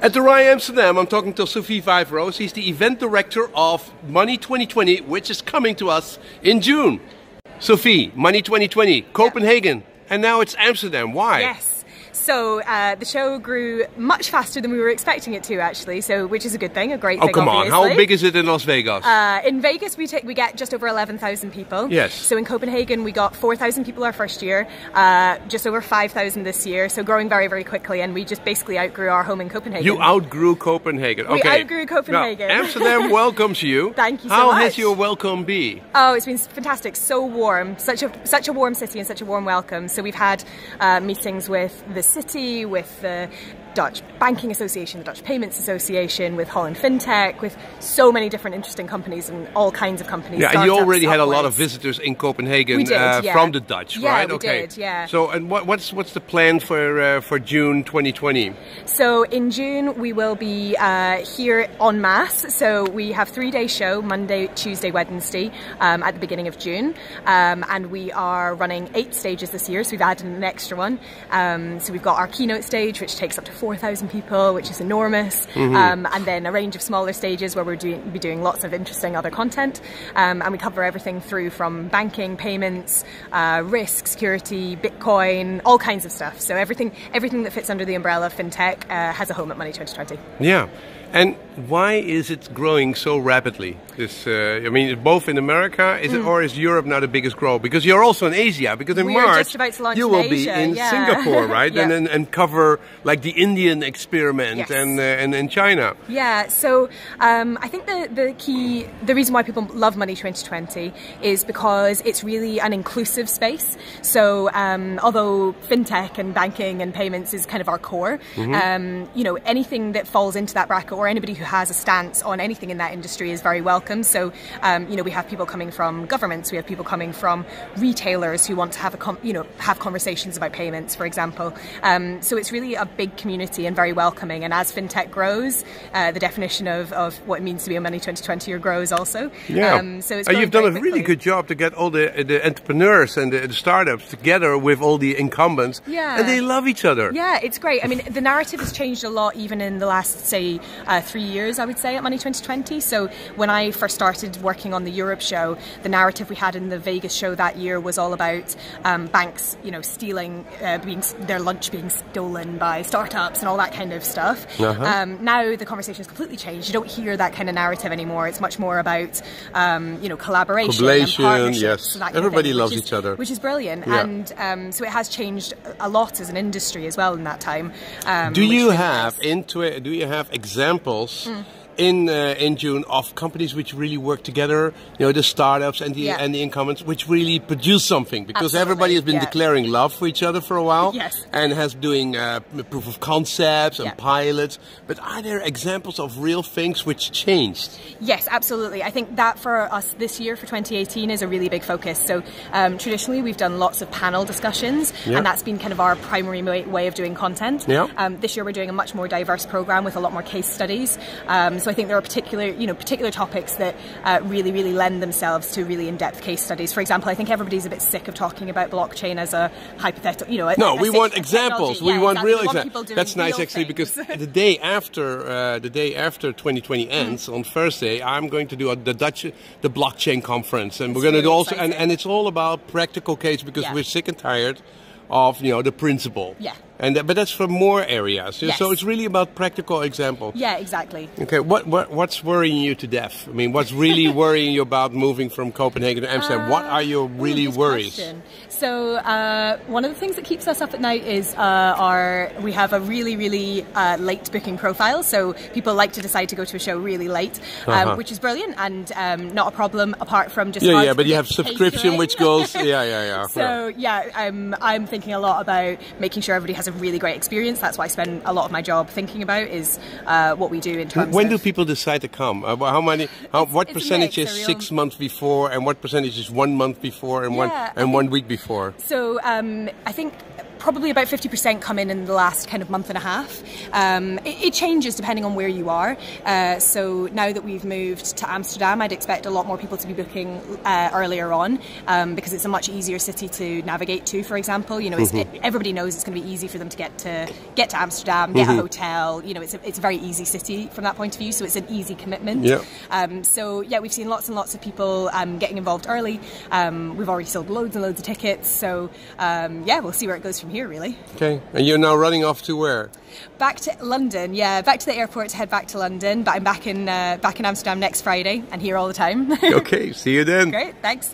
At the RAI Amsterdam, I'm talking to Sophie Wawro. She's the event director of Money2020, which is coming to us in June. Sophie, Money2020, Copenhagen, and now it's Amsterdam. Why? Yes. So the show grew much faster than we were expecting it to, actually. So, which is a good thing, a great thing. Oh, come on! Obviously. How big is it in Las Vegas? In Vegas, we get just over 11,000 people. Yes. So in Copenhagen, we got 4,000 people our first year, just over 5,000 this year. So growing very, very quickly, and we just basically outgrew our home in Copenhagen. You outgrew Copenhagen. Okay. We outgrew Copenhagen. Now, Amsterdam welcomes you. Thank you so How much. has your welcome been? Oh, it's been fantastic. So warm. Such a warm city and such a warm welcome. So we've had meetings with the city, with the Dutch Banking Association, the Dutch Payments Association, with Holland Fintech, with so many different interesting companies and all kinds of companies. Yeah, and you already had a lot of visitors in Copenhagen. We did, yeah. From the Dutch, right? Yeah, we did, yeah. So, and what's the plan for June 2020? So in June we will be here en masse. So we have 3-day show, Monday, Tuesday, Wednesday, at the beginning of June, and we are running 8 stages this year. So we've added an extra one. So we've got our keynote stage, which takes up to 4,000 people, which is enormous, and then a range of smaller stages where we're doing lots of interesting other content, and we cover everything through from banking, payments, risk, security, Bitcoin, all kinds of stuff. So everything that fits under the umbrella of fintech has a home at Money2020. Yeah. And why is it growing so rapidly? This, I mean, both in America, is it, or is Europe now the biggest growth? Because you're also in Asia. Because in March you will be in Singapore, right? Yeah. And cover like the Indian experiment, yes. and in China. Yeah. So I think the reason why people love Money2020 is because it's really an inclusive space. So although fintech and banking and payments is kind of our core, you know, anything that falls into that bracket, or anybody who has a stance on anything in that industry is very welcome. So, you know, we have people coming from governments, we have people coming from retailers who want to have have conversations about payments, for example. So it's really a big community and very welcoming. And as fintech grows, the definition of what it means to be a Money2020er grows also. Yeah. So it's you've done a really good job to get all the entrepreneurs and the startups together with all the incumbents. Yeah. And they love each other. Yeah, it's great. I mean, the narrative has changed a lot even in the last, say, 3 years, I would say, at Money2020. So when I first started working on the Europe show, the narrative we had in the Vegas show that year was all about banks, you know, stealing, their lunch being stolen by startups and all that kind of stuff. Now the conversation has completely changed. You don't hear that kind of narrative anymore. It's much more about, you know, collaboration and partnerships. Yes. And that kind Everybody of thing, loves each other. Which is brilliant. Yeah. And so it has changed a lot as an industry as well in that time. Do you have examples in June of companies which really work together, you know, the startups and the incumbents, which really produce something? Because everybody has been declaring love for each other for a while, and has doing proof of concepts and pilots. But are there examples of real things which changed? Yes, absolutely. I think that for us this year, for 2018, is a really big focus. So traditionally we've done lots of panel discussions, and that's been kind of our primary way of doing content. This year we're doing a much more diverse program with a lot more case studies. So I think there are particular topics that really lend themselves to really in-depth case studies. For example, I think everybody's a bit sick of talking about blockchain as a hypothetical, you know. No, we want examples. We want real examples. That's nice, actually, things. because the day after 2020 ends on Thursday, I'm going to do the blockchain conference, and we're going to do also, and it's all about practical case, because we're sick and tired of, you know, the principle. But that's for more areas. So it's really about practical example. Yeah, exactly. Okay, what's worrying you to death? I mean, what's really worrying you about moving from Copenhagen to Amsterdam? What are your really worries? Question. So one of the things that keeps us up at night is we have a really late booking profile. So people like to decide to go to a show really late, which is brilliant and not a problem apart from just but you have subscription which goes So I'm thinking a lot about making sure everybody has a really great experience. That's what I spend a lot of my job thinking about, is what we do in terms When of... do people decide to come? What percentage is 6 months before, and what percentage is 1 month before, and 1 week before? So I think probably about 50% come in the last kind of month and a half. It changes depending on where you are. So now that we've moved to Amsterdam, I'd expect a lot more people to be booking earlier on, because it's a much easier city to navigate to. For example, you know, everybody knows it's going to be easy for them to get to Amsterdam, get a hotel. You know, it's a very easy city from that point of view. So it's an easy commitment. Yeah. So yeah, we've seen lots and lots of people getting involved early. We've already sold loads and loads of tickets. So yeah, we'll see where it goes from here, really. Okay. And you're now running off to where? Back to London. Yeah, back to the airport to head back to London. But I'm back in Amsterdam next Friday and here all the time. Okay. See you then. Great. Thanks.